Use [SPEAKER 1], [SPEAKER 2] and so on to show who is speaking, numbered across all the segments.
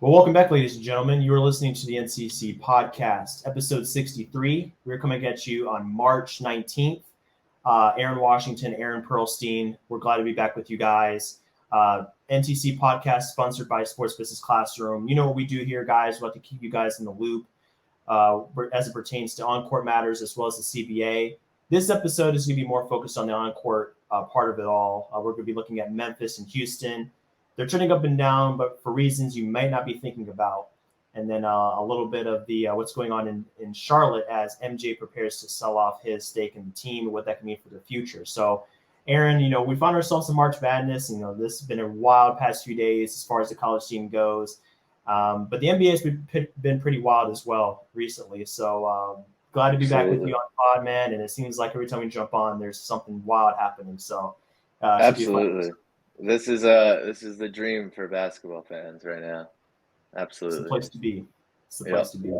[SPEAKER 1] Well, welcome back, ladies and gentlemen. You are listening to the NTC Podcast, episode 63. We're coming at you on March 19th. Aaron Washington, Aaron Pearlstein. We're glad to be back with you guys. NTC Podcast, sponsored by Sports Business Classroom. You know what we do here, guys. We like to keep you guys in the loop as it pertains to on-court matters as well as the CBA. This episode is going to be more focused on the on-court part of it all. We're going to be looking at Memphis and Houston. They're turning up and down, but for reasons you might not be thinking about. And then a little bit of the what's going on in Charlotte as MJ prepares to sell off his stake in the team and what that can mean for the future. So, Aaron, we found ourselves in March Madness. This has been a wild past few days as far as the college scene goes. But the NBA has been pretty wild as well recently. So glad to be back with you on pod, man. And it seems like every time we jump on, there's something wild happening. So
[SPEAKER 2] absolutely. This is the dream for basketball fans right now. Absolutely.
[SPEAKER 1] It's the place to be.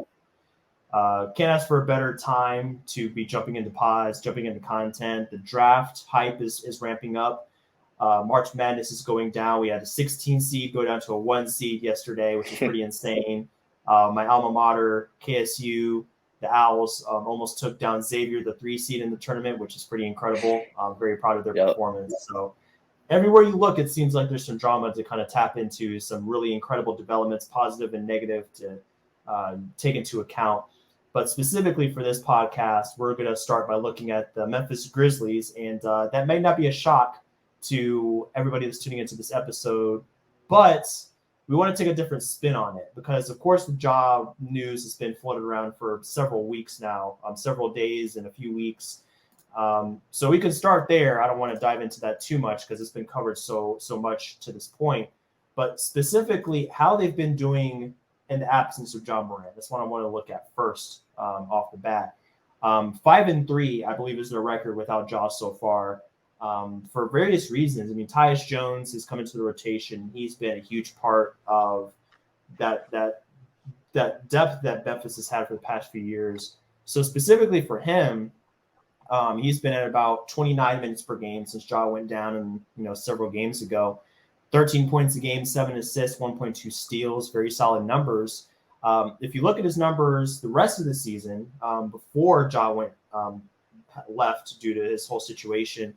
[SPEAKER 1] Can't ask for a better time to be jumping into pods, jumping into content. The draft hype is ramping up. March Madness is going down. We had a 16 seed go down to a 1 seed yesterday, which is pretty insane. My alma mater, KSU, the Owls, almost took down Xavier, the 3 seed in the tournament, which is pretty incredible. I'm very proud of their performance. So everywhere you look, it seems like there's some drama to kind of tap into, some really incredible developments, positive and negative, to take into account. But specifically for this podcast, we're going to start by looking at the Memphis Grizzlies. And that may not be a shock to everybody that's tuning into this episode, but we want to take a different spin on it because, of course, the Ja news has been floated around for several weeks now, several days and a few weeks. So we can start there. I don't want to dive into that too much because it's been covered so much to this point. But specifically, how they've been doing in the absence of John Morant. That's what I want to look at first off the bat. 5-3, I believe, is their record without Ja so far for various reasons. I mean, Tyus Jones has come into the rotation. He's been a huge part of that depth that Memphis has had for the past few years. So specifically for him, he's been at about 29 minutes per game since Ja went down several games ago. 13 points a game, 7 assists, 1.2 steals, very solid numbers. If you look at his numbers the rest of the season, before Ja left due to his whole situation,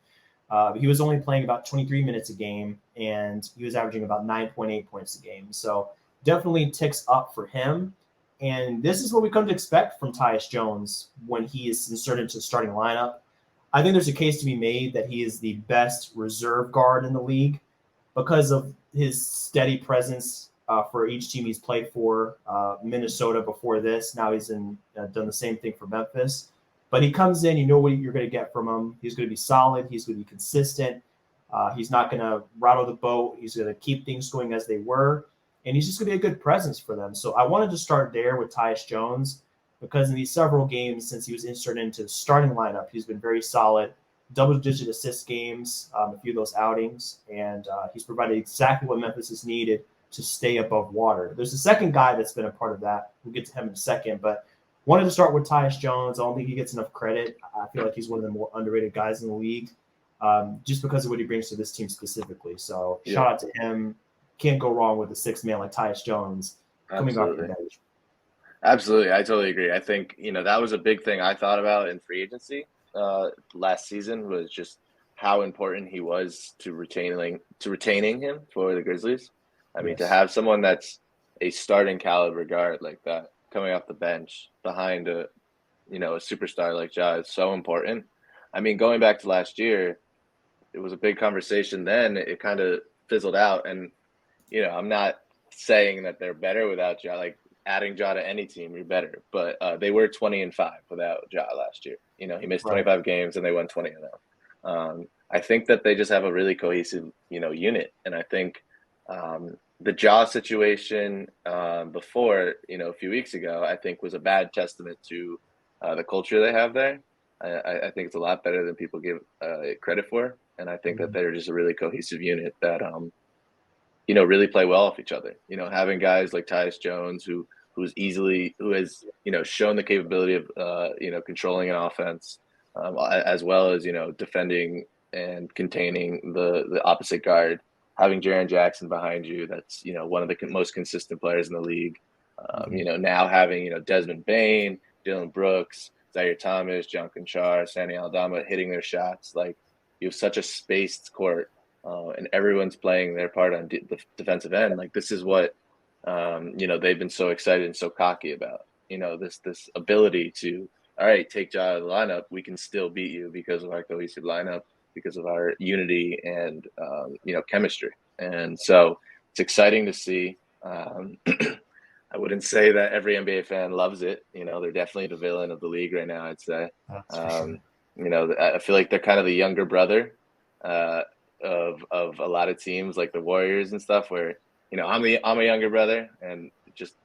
[SPEAKER 1] he was only playing about 23 minutes a game, and he was averaging about 9.8 points a game. So definitely ticks up for him. And this is what we come to expect from Tyus Jones when he is inserted into the starting lineup. I think there's a case to be made that he is the best reserve guard in the league because of his steady presence for each team he's played for. Minnesota before this. Now he's done the same thing for Memphis. But he comes in, you know what you're going to get from him. He's going to be solid. He's going to be consistent. He's not going to rattle the boat. He's going to keep things going as they were. And he's just going to be a good presence for them. So I wanted to start there with Tyus Jones because in these several games since he was inserted into the starting lineup, he's been very solid, double-digit assist games, a few of those outings, and he's provided exactly what Memphis has needed to stay above water. There's a second guy that's been a part of that. We'll get to him in a second, but wanted to start with Tyus Jones. I don't think he gets enough credit. I feel like he's one of the more underrated guys in the league just because of what he brings to this team specifically. So shout out to him. Can't go wrong with a sixth man like Tyus Jones coming off the bench.
[SPEAKER 2] Absolutely. I totally agree. I think, that was a big thing I thought about in free agency last season was just how important he was to retaining him for the Grizzlies. I mean, to have someone that's a starting caliber guard like that coming off the bench behind a superstar like Ja is so important. I mean, going back to last year, it was a big conversation then. It kind of fizzled out. And, I'm not saying that they're better without Ja. Like, adding Ja to any team, you're better. But they were 20-5 without Ja last year. He missed 25 games and they won 20 of them. I think that they just have a really cohesive, unit. And I think the Ja situation before, a few weeks ago, I think was a bad testament to the culture they have there. I think it's a lot better than people give it credit for. And I think that they're just a really cohesive unit that, really play well off each other. Having guys like Tyus Jones who has, shown the capability of, controlling an offense as well as, defending and containing the opposite guard. having Jaren Jackson behind you, that's, one of the most consistent players in the league. Now having, Desmond Bane, Dylan Brooks, Zaire Thomas, John Conchar, Sandy Aldama hitting their shots. Like, you have such a spaced court, and everyone's playing their part on the defensive end. Like, this is what, they've been so excited and so cocky about. This ability to, all right, take Ja out of the lineup. We can still beat you because of our cohesive lineup, because of our unity and, chemistry. And so it's exciting to see. I wouldn't say that every NBA fan loves it. They're definitely the villain of the league right now, I'd say.
[SPEAKER 1] Sure.
[SPEAKER 2] I feel like they're kind of the younger brother of a lot of teams like the Warriors and stuff, where, I'm a younger brother, and just,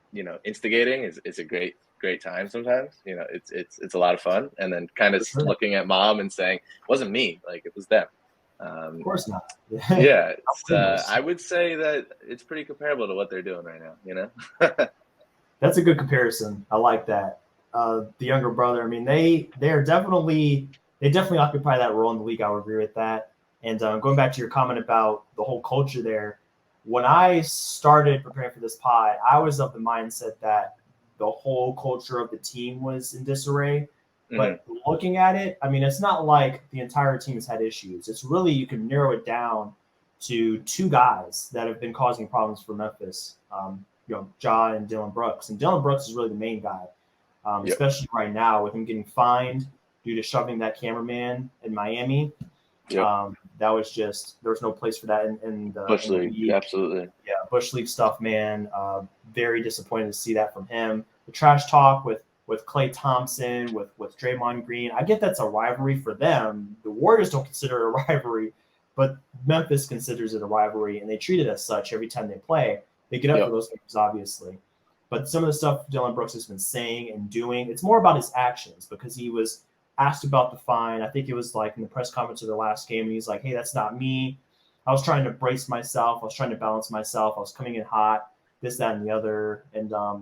[SPEAKER 2] instigating is a great time sometimes. It's a lot of fun. And then kind of looking at mom and saying, it wasn't me, like it was them.
[SPEAKER 1] Of course not.
[SPEAKER 2] Yeah, I would say that it's pretty comparable to what they're doing right now.
[SPEAKER 1] That's a good comparison. I like that. The younger brother. I mean, they definitely occupy that role in the league. I would agree with that. And going back to your comment about the whole culture there, when I started preparing for this pod, I was of the mindset that the whole culture of the team was in disarray. But looking at it, I mean, it's not like the entire team has had issues. It's really, you can narrow it down to two guys that have been causing problems for Memphis, Ja and Dylan Brooks. And Dylan Brooks is really the main guy, especially right now with him getting fined due to shoving that cameraman in Miami. Yep. That was just, there was no place for that in the
[SPEAKER 2] Bush League. Absolutely.
[SPEAKER 1] Yeah, Bush League stuff, man. Very disappointed to see that from him. The trash talk with Klay Thompson, with Draymond Green. I get that's a rivalry for them. The Warriors don't consider it a rivalry, but Memphis considers it a rivalry, and they treat it as such every time they play. They get up for those games, obviously. But some of the stuff Dylan Brooks has been saying and doing, it's more about his actions, because he was asked about the fine. I think it was like in the press conference of the last game, and he's like, hey, that's not me. I was trying to brace myself. I was trying to balance myself. I was coming in hot, this, that, and the other. And, I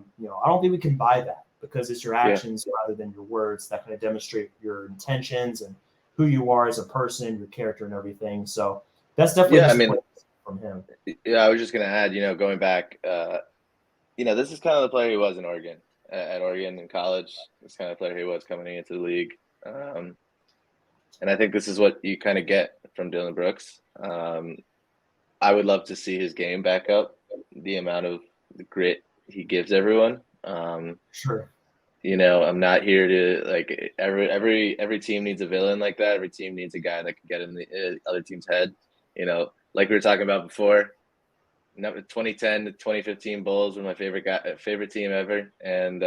[SPEAKER 1] don't think we can buy that, because it's your actions rather than your words that kind of demonstrate your intentions and who you are as a person, your character and everything. So that's definitely from him.
[SPEAKER 2] Yeah, I was just going to add, going back, this is kind of the player he was in Oregon. At Oregon in college, this kind of player he was coming into the league. And I think this is what you kind of get from Dylan Brooks. I would love to see his game back up, the amount of grit he gives everyone.
[SPEAKER 1] Sure.
[SPEAKER 2] I'm not here to, like, every team needs a villain like that. Every team needs a guy that can get in the other team's head. Like we were talking about before, 2010 to 2015 Bulls were my favorite team ever. And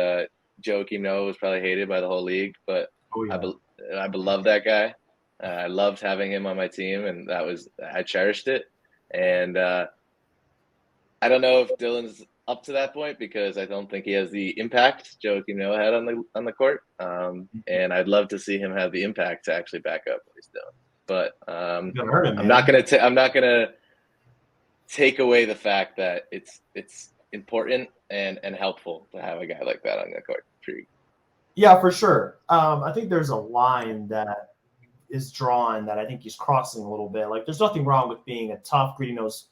[SPEAKER 2] Joakim Noah was probably hated by the whole league, but I love that guy. I loved having him on my team, and I cherished it. And I don't know if Dylan's up to that point, because I don't think he has the impact Joakim Noah had on the court. And I'd love to see him have the impact to actually back up what he's doing. But I'm not gonna take away the fact that it's important and helpful to have a guy like that on the court.
[SPEAKER 1] Yeah, for sure. I think there's a line that is drawn that I think he's crossing a little bit. Like, there's nothing wrong with being a tough, greedy-nosed,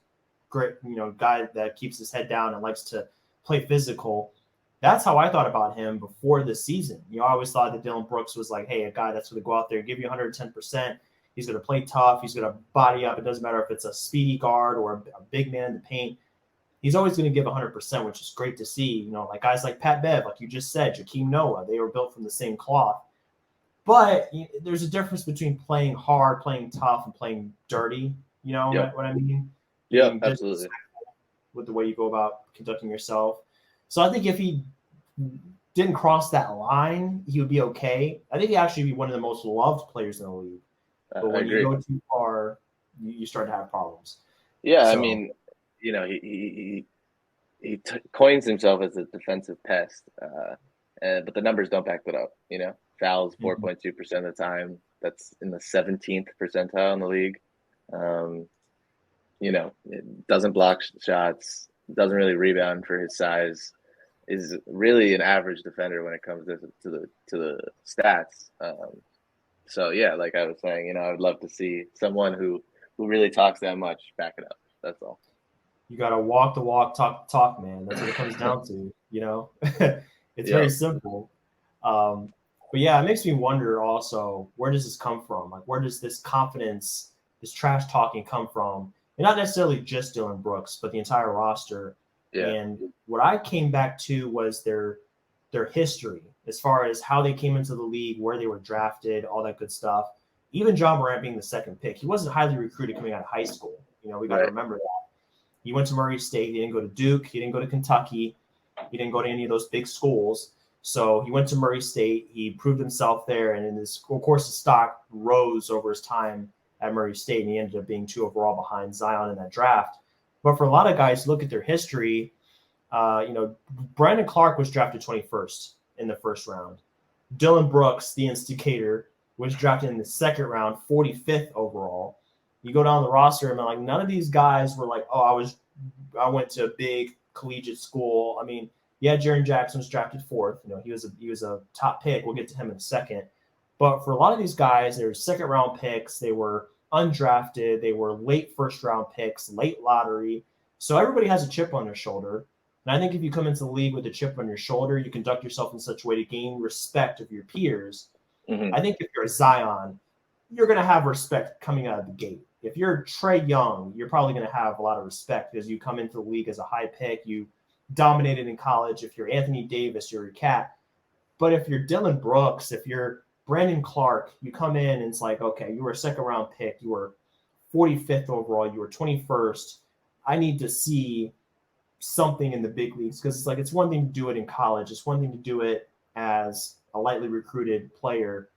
[SPEAKER 1] great, guy that keeps his head down and likes to play physical. That's how I thought about him before this season. I always thought that Dylan Brooks was like, hey, a guy that's going to go out there, give you 110%. He's going to play tough. He's going to body up. It doesn't matter if it's a speedy guard or a big man in the paint. He's always going to give 100%, which is great to see. Like guys like Pat Bev, like you just said, Joakim Noah, they were built from the same cloth. But there's a difference between playing hard, playing tough, and playing dirty. What I mean?
[SPEAKER 2] Yeah, absolutely.
[SPEAKER 1] With the way you go about conducting yourself. So I think if he didn't cross that line, he would be okay. I think he'd actually be one of the most loved players in the league. But when you go too far, you start to have problems.
[SPEAKER 2] Yeah, so, I mean, he coins himself as a defensive pest, but the numbers don't back that up. Fouls 4.2% of the time. That's in the 17th percentile in the league. It doesn't block shots, doesn't really rebound for his size, is really an average defender when it comes to the stats. So yeah, like I was saying, I would love to see someone who really talks that much back it up. That's all.
[SPEAKER 1] You got to walk the walk, talk the talk, man. That's what it comes down to, It's very simple. But yeah, it makes me wonder also, where does this come from? Like, where does this confidence, this trash talking come from? And not necessarily just Dylan Brooks, but the entire roster.
[SPEAKER 2] Yeah.
[SPEAKER 1] And what I came back to was their history, as far as how they came into the league, where they were drafted, all that good stuff. Even John Morant being the second pick, he wasn't highly recruited coming out of high school. We got to remember that. He went to Murray State. He didn't go to Duke. He didn't go to Kentucky. He didn't go to any of those big schools. So he went to Murray State. He proved himself there. And of course, his stock rose over his time at Murray State. And he ended up being 2 overall behind Zion in that draft. But for a lot of guys, look at their history. Brandon Clark was drafted 21st in the first round. Dylan Brooks, the instigator, was drafted in the second round, 45th overall. You go down the roster and like, none of these guys were like, oh, I went to a big collegiate school. I mean, yeah, Jaren Jackson was drafted 4th. He was a top pick. We'll get to him in a second. But for a lot of these guys, they were second round picks. They were undrafted. They were late first round picks, late lottery. So everybody has a chip on their shoulder. And I think if you come into the league with a chip on your shoulder, you conduct yourself in such a way to gain respect of your peers. Mm-hmm. I think if you're a Zion, you're going to have respect coming out of the gate. If you're Trae Young, you're probably going to have a lot of respect because you come into the league as a high pick. You dominated in college. If you're Anthony Davis, you're a cat. But if you're Dylan Brooks, if you're Brandon Clark, you come in and it's like, okay, you were a second round pick. You were 45th overall. You were 21st. I need to see something in the big leagues because it's one thing to do it in college. It's one thing to do it as a lightly recruited player,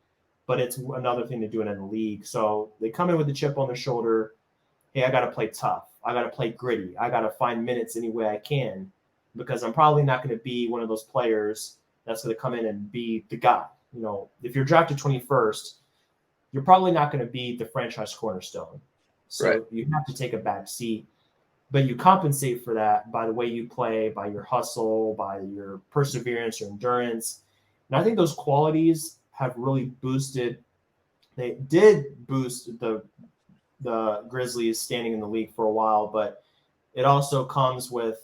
[SPEAKER 1] but it's another thing to do it in the league. So they come in with the chip on their shoulder. Hey, I got to play tough. I got to play gritty. I got to find minutes any way I can because I'm probably not going to be one of those players that's going to come in and be the guy. If you're drafted 21st, you're probably not going to be the franchise cornerstone. So You have to take a back seat, but you compensate for that by the way you play, by your hustle, by your perseverance, your endurance. And I think those qualities have really boosted. They did boost the Grizzlies standing in the league for a while, but it also comes with,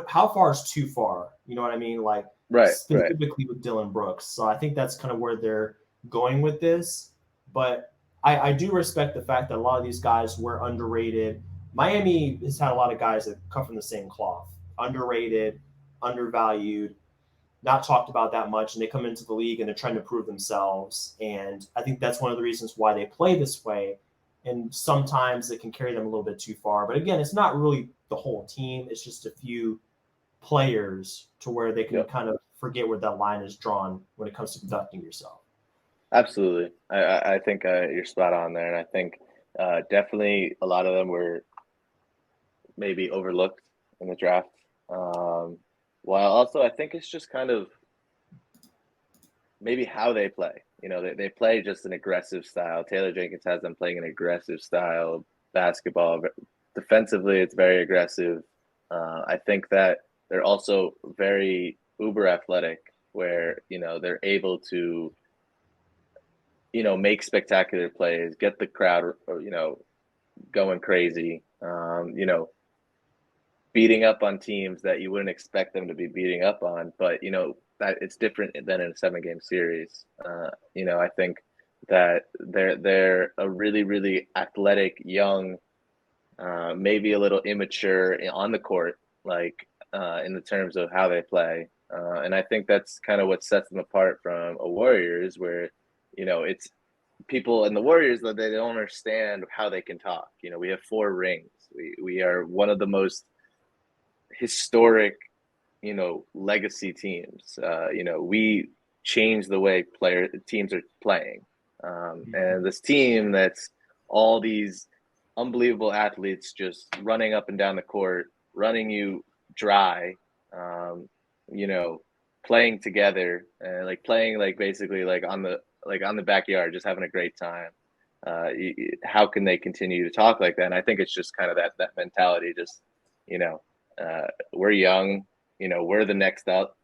[SPEAKER 1] how far is too far? You know what I mean? Specifically with Dylan Brooks. So I think that's kind of where they're going with this. But I do respect the fact that a lot of these guys were underrated. Miami has had a lot of guys that come from the same cloth. Underrated, undervalued, not talked about that much, and they come into the league and they're trying to prove themselves. And I think that's one of the reasons why they play this way. And sometimes it can carry them a little bit too far. But again, it's not really the whole team. It's just a few players to where they can kind of forget where that line is drawn when it comes to conducting yourself.
[SPEAKER 2] Absolutely. I think you're spot on there. And I think definitely a lot of them were maybe overlooked in the draft. While also I think it's just kind of maybe how they play. They play just an aggressive style. Taylor Jenkins has them playing an aggressive style basketball. Defensively, it's very aggressive. I think that they're also very uber athletic where, they're able to, make spectacular plays, get the crowd, going crazy, beating up on teams that you wouldn't expect them to be beating up on. But, that it's different than in a 7-game series. I think that they're a really, really athletic, young, maybe a little immature on the court, in the terms of how they play. And I think that's kind of what sets them apart from a Warriors where, it's people in the Warriors that they don't understand how they can talk. We have 4 rings. We are one of the most historic, legacy teams. We change the way teams are playing. And this team that's all these unbelievable athletes just running up and down the court, running you dry, playing together and playing basically on the backyard, just having a great time. How can they continue to talk like that? And I think it's just kind of that mentality, just, we're young, we're the next up,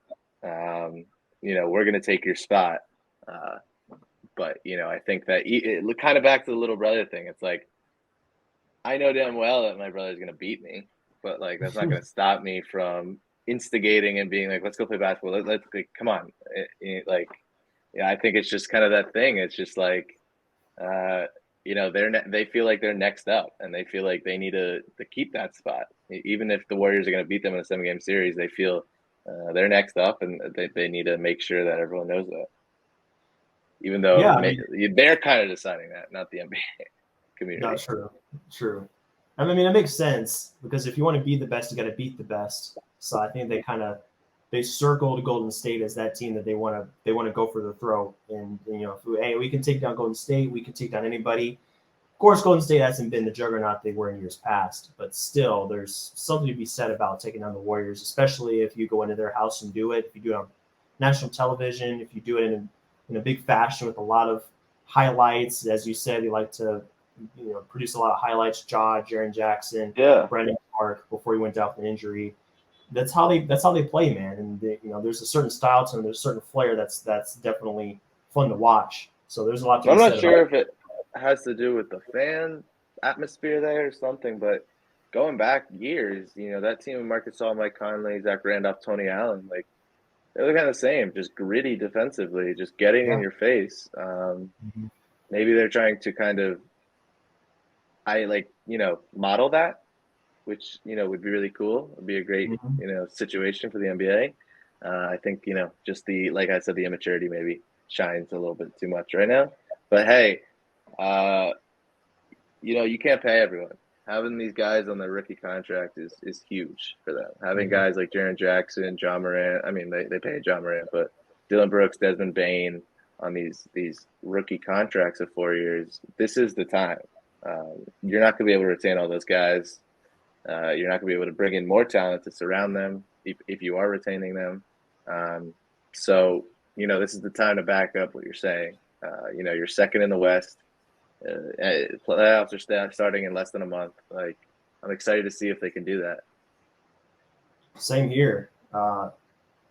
[SPEAKER 2] we're going to take your spot. But, I think that kind of back to the little brother thing. It's I know damn well that my brother's gonna beat me, but like that's not gonna stop me from instigating and being like, let's go play basketball. Let's like, come on, like, yeah. I think it's just kind of that thing. It's just like, they feel like they're next up, and they feel like they need to keep that spot, even if the Warriors are gonna beat them in a 7-game series. They feel they're next up, and they need to make sure that everyone knows that. Even though they're kind of deciding that, not the NBA community.
[SPEAKER 1] Not true. I mean, it makes sense because if you want to be the best, you got to beat the best. So I think they circled Golden State as that team that they want to go for the throat. And hey, we can take down Golden State, we can take down anybody. Of course, Golden State hasn't been the juggernaut they were in years past, but still, there's something to be said about taking down the Warriors, especially if you go into their house and do it. If you do it on national television, if you do it in a big fashion with a lot of highlights, as you said, you like to produce a lot of highlights. Jaren Jackson, Brendan Clark before he went down with an injury. That's how they play, man. And there's a certain style to them. There's a certain flair that's definitely fun to watch. So there's a lot to.
[SPEAKER 2] I'm not sure if it has to do with the fan atmosphere there or something, but going back years, that team of Marcus Gasol, Mike Conley, Zach Randolph, Tony Allen, like they look kind of the same, just gritty defensively, just getting in your face. Maybe they're trying to kind of model that, which, would be really cool. It'd be a great, situation for the NBA. I think, just like I said, the immaturity maybe shines a little bit too much right now. But hey, you can't pay everyone. Having these guys on their rookie contract is huge for them. Having guys like Jaren Jackson, John Morant. I mean, they pay John Morant, but Dylan Brooks, Desmond Bane on these rookie contracts of 4 years. This is the time. You're not going to be able to retain all those guys. You're not going to be able to bring in more talent to surround them if you are retaining them. So, this is the time to back up what you're saying. You're second in the West. Playoffs are starting in less than a month. Like, I'm excited to see if they can do that.
[SPEAKER 1] Same here. I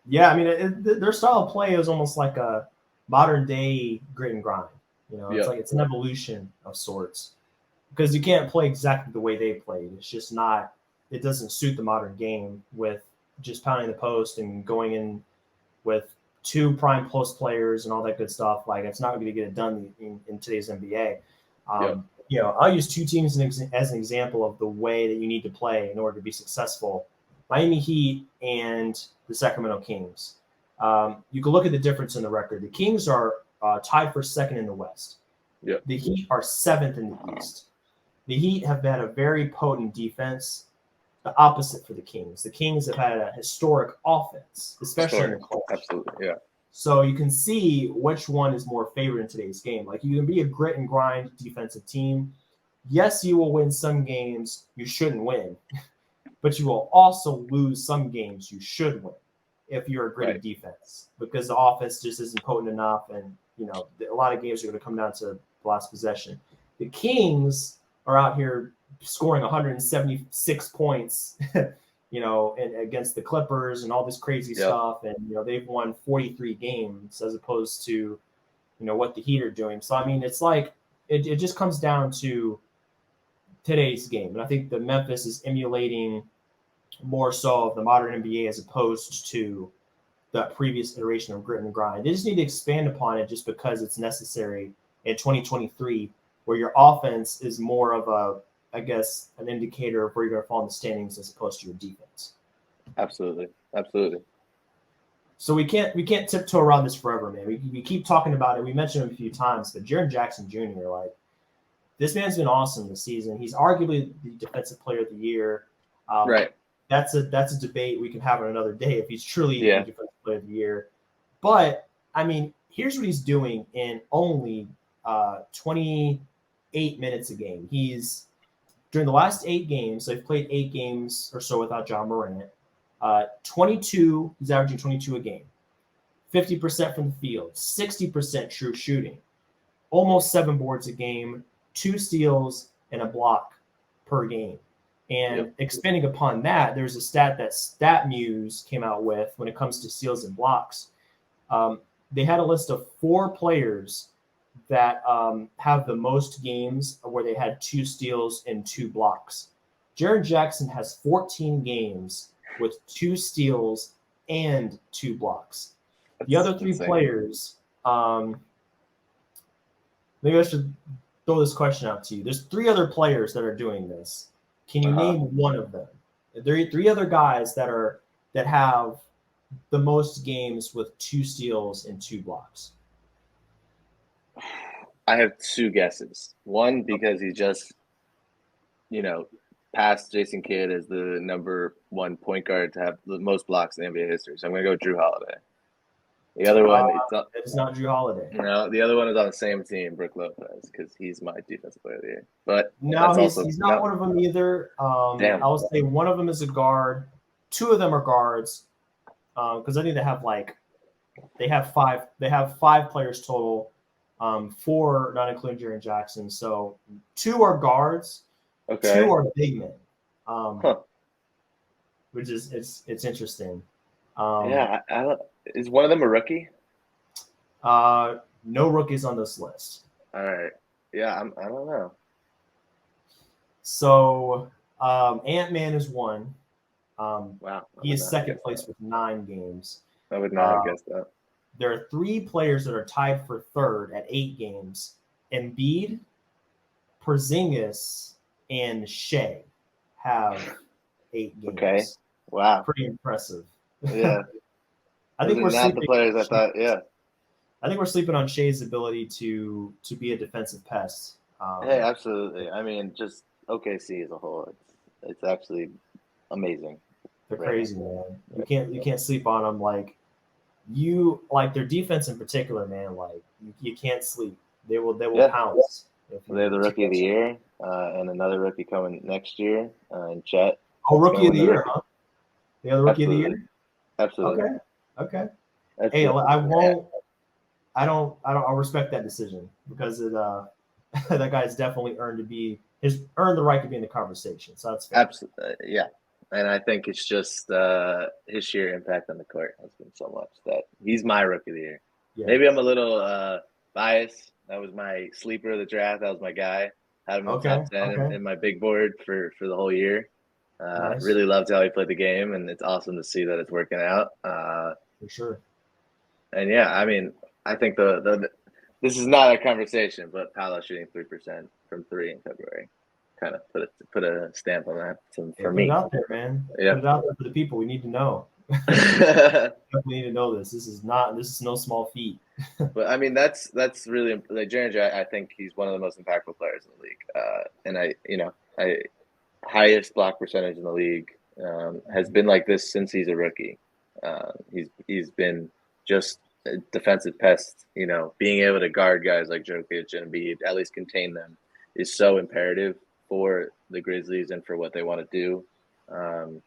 [SPEAKER 1] mean, their style of play is almost like a modern day grit and grind. It's like it's an evolution of sorts. Because you can't play exactly the way they played. It's just not – it doesn't suit the modern game with just pounding the post and going in with 2 prime post players and all that good stuff. Like, it's not going to get it done in today's NBA. I'll use 2 teams as an example of the way that you need to play in order to be successful. Miami Heat and the Sacramento Kings. You can look at the difference in the record. The Kings are tied for second in the West.
[SPEAKER 2] Yep.
[SPEAKER 1] The Heat are 7th in the East. The Heat have had a very potent defense, the opposite for the Kings. The Kings have had a historic offense, especially in the clutch.
[SPEAKER 2] Absolutely, yeah.
[SPEAKER 1] So you can see which one is more favored in today's game. Like, you can be a grit and grind defensive team. Yes, you will win some games you shouldn't win, but you will also lose some games you should win if you're a gritty defense, because the offense just isn't potent enough, and a lot of games are going to come down to the last possession. The Kings are out here scoring 176 points, and against the Clippers and all this crazy stuff. And, they've won 43 games as opposed to, what the Heat are doing. So, I mean, it's like, it just comes down to today's game. And I think the Memphis is emulating more so of the modern NBA as opposed to the previous iteration of grit and grind. They just need to expand upon it just because it's necessary in 2023, where your offense is more of an indicator of where you're going to fall in the standings as opposed to your defense.
[SPEAKER 2] Absolutely.
[SPEAKER 1] So we can't tiptoe around this forever, man. We keep talking about it. We mentioned him a few times, but Jaren Jackson Jr., like, this man's been awesome this season. He's arguably the defensive player of the year.
[SPEAKER 2] Right.
[SPEAKER 1] That's a debate we can have on another day if he's truly the defensive player of the year. But, I mean, here's what he's doing in only 28 minutes a game. He's during the last 8 games, so they've played 8 games or so without John Morant. 22, he's averaging 22 a game, 50% from the field, 60% true shooting, almost 7 boards a game, 2 steals and a block per game. And expanding upon that, there's a stat that StatMuse came out with when it comes to steals and blocks. They had a list of 4 players that have the most games where they had 2 steals and 2 blocks. Jaren Jackson has 14 games with 2 steals and 2 blocks. The other 3 players, maybe I should throw this question out to you. There's 3 other players that are doing this. Can you name one of them? There are 3 other guys that have the most games with 2 steals and 2 blocks.
[SPEAKER 2] I have 2 guesses. One, because he just, passed Jason Kidd as the number 1 point guard to have the most blocks in NBA history. So I'm going to go Drew Holiday. The other one,
[SPEAKER 1] it's not Drew Holiday.
[SPEAKER 2] No, the other one is on the same team, Brook Lopez, because he's my defensive player of the year. But
[SPEAKER 1] no, he's not one of them either.
[SPEAKER 2] Damn.
[SPEAKER 1] I will say one of them is a guard. 2 of them are guards, because I think they have 5 players total. 4 not including Jaren Jackson. So 2 are guards.
[SPEAKER 2] Okay.
[SPEAKER 1] 2 are big men. Which is it's interesting.
[SPEAKER 2] Is one of them a rookie?
[SPEAKER 1] No rookies on this list.
[SPEAKER 2] All right. Yeah, I don't know.
[SPEAKER 1] So Ant-Man is 1.
[SPEAKER 2] Wow.
[SPEAKER 1] He is second place with 9 games.
[SPEAKER 2] I would not have guessed that.
[SPEAKER 1] There are 3 players that are tied for third at 8 games. Embiid, Porzingis, and Shea have 8 games.
[SPEAKER 2] Okay. Wow.
[SPEAKER 1] Pretty impressive.
[SPEAKER 2] Yeah.
[SPEAKER 1] I think we're
[SPEAKER 2] not the players I thought. Yeah.
[SPEAKER 1] I think we're sleeping on Shea's ability to be a defensive pest.
[SPEAKER 2] Hey, absolutely. I mean, just OKC as a whole, it's actually amazing.
[SPEAKER 1] They're crazy, man. You can't sleep on them. Like their defense in particular, man. Like you can't sleep. They will pounce.
[SPEAKER 2] They have the rookie of the year and another rookie coming next year, and Chet.
[SPEAKER 1] Oh, rookie of the year, huh? They have the rookie of the year.
[SPEAKER 2] Absolutely.
[SPEAKER 1] Okay. Hey, I won't. I'll respect that decision because that guy's definitely earned the right to be in the conversation. So that's fair.
[SPEAKER 2] Absolutely, yeah. And I think it's just his sheer impact on the court has been so much that he's my rookie of the year. Yeah. Maybe I'm a little biased. That was my sleeper of the draft. That was my guy. Had him in top 10 in my big board for the whole year. Nice. Really loved how he played the game, and it's awesome to see that it's working out.
[SPEAKER 1] For sure.
[SPEAKER 2] And yeah, I mean, I think this is not a conversation, but Paolo shooting 3% from 3 in February kind of put a stamp on that for me.
[SPEAKER 1] Put it out there, man.
[SPEAKER 2] Yeah.
[SPEAKER 1] Put it out there for the people. We need to know. We need to know this. This is no small feat.
[SPEAKER 2] But I mean, that's really like Jaren Jackson. I think he's one of the most impactful players in the league. And highest block percentage in the league, has been like this since he's a rookie. He's been just a defensive pest. Being able to guard guys like Jokic and Embiid, at least contain them, is so imperative for the Grizzlies and for what they want to do. And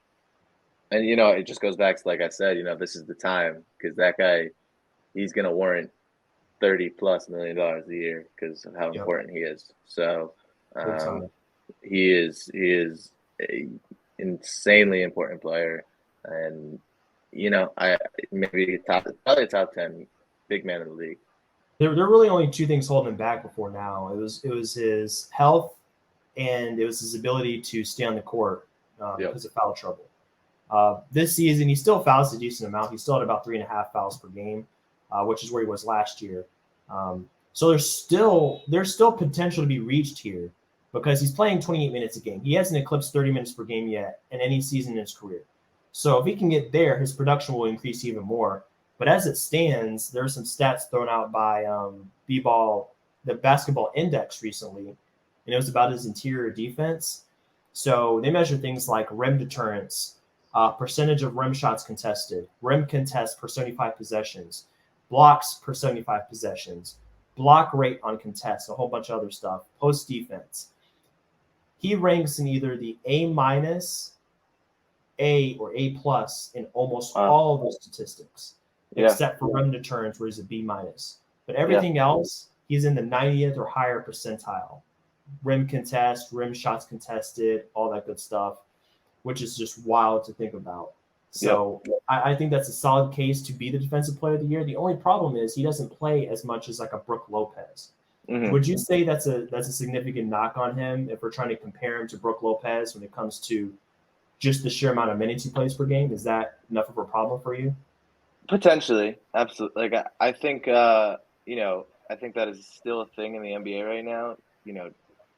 [SPEAKER 2] it just goes back to, like I said, this is the time, because that guy, he's going to warrant $30+ million a year because of how important he is. So he is an insanely important player, and probably a top 10 big man in the league.
[SPEAKER 1] There are really only 2 things holding him back before now. It was his health, and it was his ability to stay on the court because of foul trouble. This season, he still fouls a decent amount. He's still at about 3.5 fouls per game, which is where he was last year. So there's still potential to be reached here because he's playing 28 minutes a game. He hasn't eclipsed 30 minutes per game yet in any season in his career. So if he can get there, his production will increase even more. But as it stands, there are some stats thrown out by the Basketball Index recently, and it was about his interior defense. So they measure things like rim deterrence, percentage of rim shots contested, rim contests per 75 possessions, blocks per 75 possessions, block rate on contests, a whole bunch of other stuff, post defense. He ranks in either the A-, A, or A+ in almost all of those statistics, except for rim deterrence, where he's a B-. But everything else, he's in the 90th or higher percentile. Rim contest, rim shots contested, all that good stuff, which is just wild to think about. So I think that's a solid case to be the defensive player of the year. The only problem is he doesn't play as much as like a Brook Lopez.
[SPEAKER 2] Mhm.
[SPEAKER 1] Would you say that's a significant knock on him if we're trying to compare him to Brook Lopez when it comes to just the sheer amount of minutes he plays per game? Is that enough of a problem for you?
[SPEAKER 2] Potentially, absolutely. Like I think, I think that is still a thing in the NBA right now.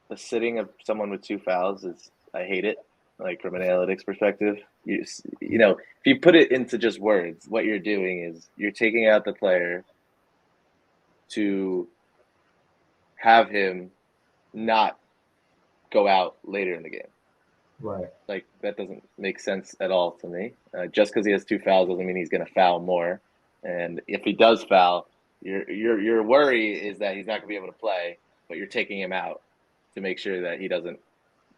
[SPEAKER 2] The sitting of someone with two fouls is I hate it. Like from an analytics perspective, if you put it into just words, what you're doing is you're taking out the player to have him not go out later in the game.
[SPEAKER 1] Right.
[SPEAKER 2] Like that doesn't make sense at all to me. Just because he has two fouls doesn't mean he's going to foul more. And if he does foul, your worry is that he's not going to be able to play, but you're taking him out to make sure that he doesn't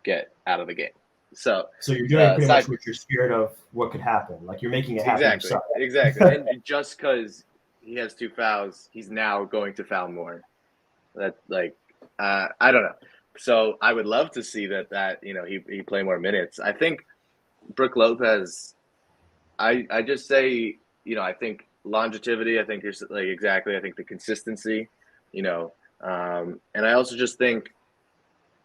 [SPEAKER 2] get out of the game. So
[SPEAKER 1] you're doing pretty much what you're scared of what could happen. Like you're making it happen yourself.
[SPEAKER 2] Exactly. And just because he has two fouls, he's now going to foul more. That I don't know. So I would love to see that he play more minutes. I think Brook Lopez. I just say I think longevity. I think you're like exactly. I think the consistency. And I also just think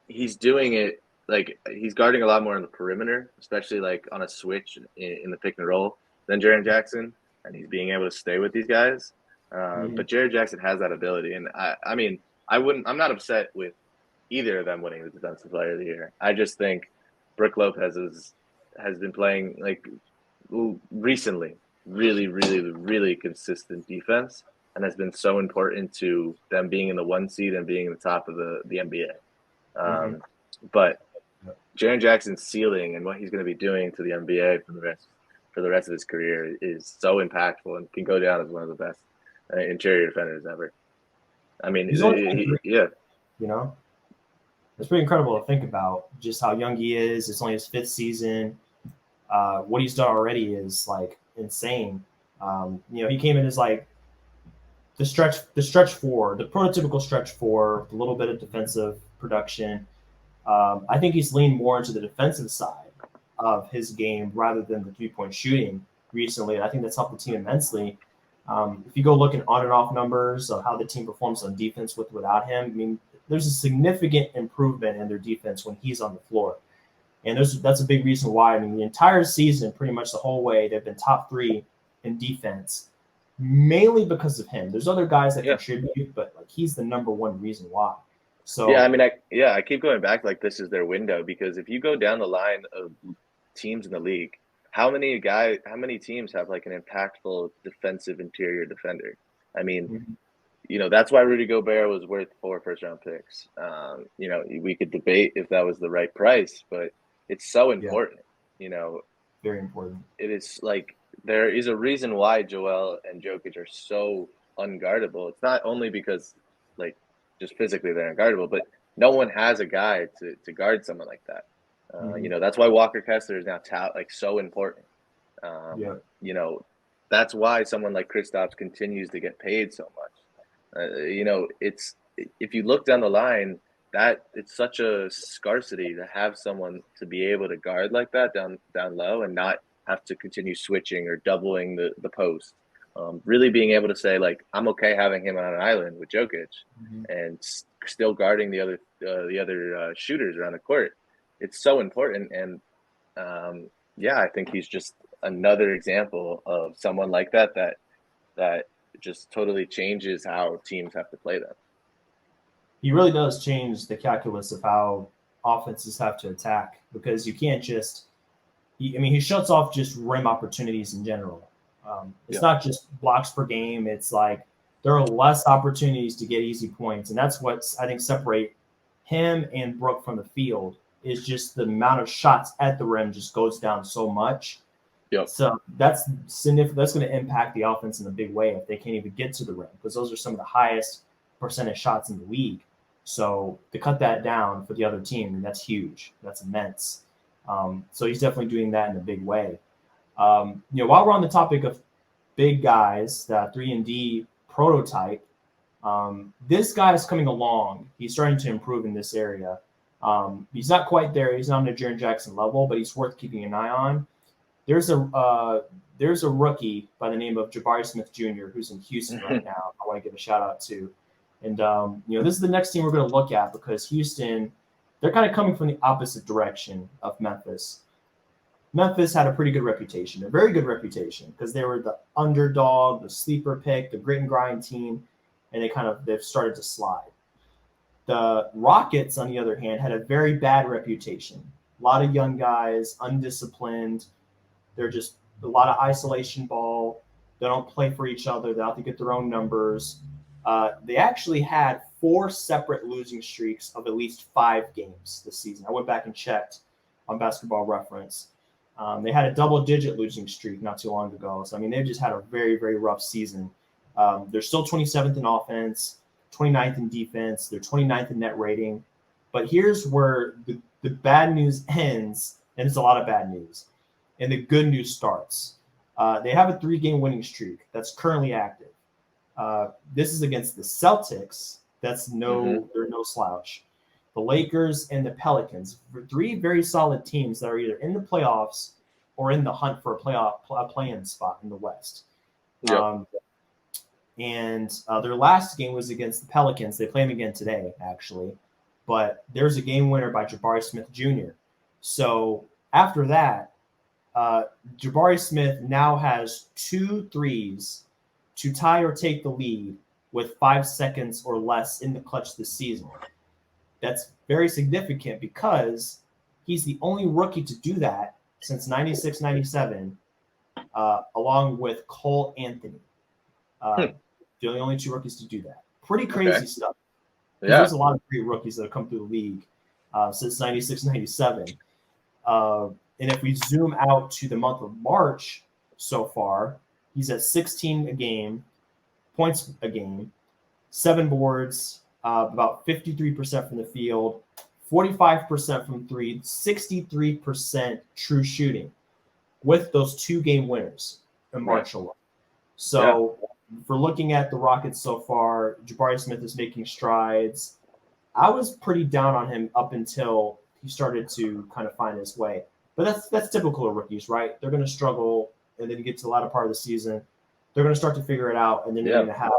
[SPEAKER 2] he's doing it like he's guarding a lot more on the perimeter, especially like on a switch in the pick and roll than Jaren Jackson, and he's being able to stay with these guys. But Jaren Jackson has that ability, and I mean, I'm not upset with either of them winning the Defensive Player of the Year. I just think Brook Lopez has been playing like recently really, really, really consistent defense, and has been so important to them being in the 1 seed and being in the top of the NBA. But Jaren Jackson's ceiling and what he's going to be doing to the NBA for the rest of his career is so impactful and can go down as one of the best interior defenders ever. I mean,
[SPEAKER 1] he's it's pretty incredible to think about just how young he is. It's only his 5th season. What he's done already is like insane. He came in as like the stretch four, the prototypical stretch four, with a little bit of defensive production. I think he's leaned more into the defensive side of his game rather than the 3-point shooting recently. And I think that's helped the team immensely. If you go look at on and off numbers of how the team performs on defense without him, I mean, there's a significant improvement in their defense when he's on the floor. And that's a big reason why. I mean, the entire season, pretty much the whole way, they've been top 3 in defense, mainly because of him. There's other guys that contribute, but like he's the number one reason why. So
[SPEAKER 2] I mean, I keep going back like this is their window, because if you go down the line of teams in the league, how many teams have like an impactful defensive interior defender? I mean, that's why Rudy Gobert was worth 4 first-round picks. We could debate if that was the right price, but it's so important.
[SPEAKER 1] Very important.
[SPEAKER 2] It is like there is a reason why Joel and Jokic are so unguardable. It's not only because like just physically they're unguardable, but no one has a guy to guard someone like that. That's why Walker Kessler is now so important. That's why someone like Kristaps continues to get paid so much. It's if you look down the line, that it's such a scarcity to have someone to be able to guard like that down low and not have to continue switching or doubling the post. Really being able to say like I'm okay having him on an island with Jokic and still guarding the other shooters around the court. It's so important, and I think he's just another example of someone like that just totally changes how teams have to play them.
[SPEAKER 1] He really does change the calculus of how offenses have to attack, because you can't just he shuts off just rim opportunities in general. It's not just blocks per game. It's like there are less opportunities to get easy points, and that's what I think separate him and Brook from the field is just the amount of shots at the rim just goes down so much. So that's significant. That's going to impact the offense in a big way if they can't even get to the rim, because those are some of the highest percentage shots in the league. So to cut that down for the other team, that's huge. That's immense. So he's definitely doing that in a big way. While we're on the topic of big guys, that 3-and-D prototype, this guy is coming along. He's starting to improve in this area. He's not quite there. He's not on the Jaren Jackson level, but he's worth keeping an eye on. There's a rookie by the name of Jabari Smith Jr. who's in Houston right now. I want to give a shout out to. And, this is the next team we're going to look at because Houston, they're kind of coming from the opposite direction of Memphis. Memphis had a pretty good reputation, a very good reputation, because they were the underdog, the sleeper pick, the grit and grind team, and they've started to slide. The Rockets, on the other hand, had a very bad reputation. A lot of young guys, undisciplined. They're just a lot of isolation ball. They don't play for each other. They have to get their own numbers. They actually had 4 separate losing streaks of at least 5 games this season. I went back and checked on Basketball Reference. They had a double-digit losing streak not too long ago. So, they've just had a very, very rough season. They're still 27th in offense, 29th in defense. They're 29th in net rating. But here's where the bad news ends, and it's a lot of bad news, and the good news starts. They have a 3-game winning streak that's currently active. This is against the Celtics. They're no slouch. The Lakers and the Pelicans, 3 very solid teams that are either in the playoffs or in the hunt for a play-in spot in the West. Yep. Their last game was against the Pelicans. They play them again today, actually. But there's a game winner by Jabari Smith Jr. So after that, Jabari Smith now has 2 threes to tie or take the lead with 5 seconds or less in the clutch this season. That's very significant because he's the only rookie to do that since 96-97, along with Cole Anthony. They're the only 2 rookies to do that. Pretty crazy stuff. Yeah. There's a lot of great rookies that have come through the league since 96-97. And if we zoom out to the month of March so far, he's at 16 a game, points a game, 7 boards, about 53% from the field, 45% from 3, 63% true shooting with those 2-game winners in March alone. So if we're looking at the Rockets so far, Jabari Smith is making strides. I was pretty down on him up until he started to kind of find his way. But that's typical of rookies, right? They're going to struggle, and then you get to the latter part of the season, they're going to start to figure it out, and then they're going to have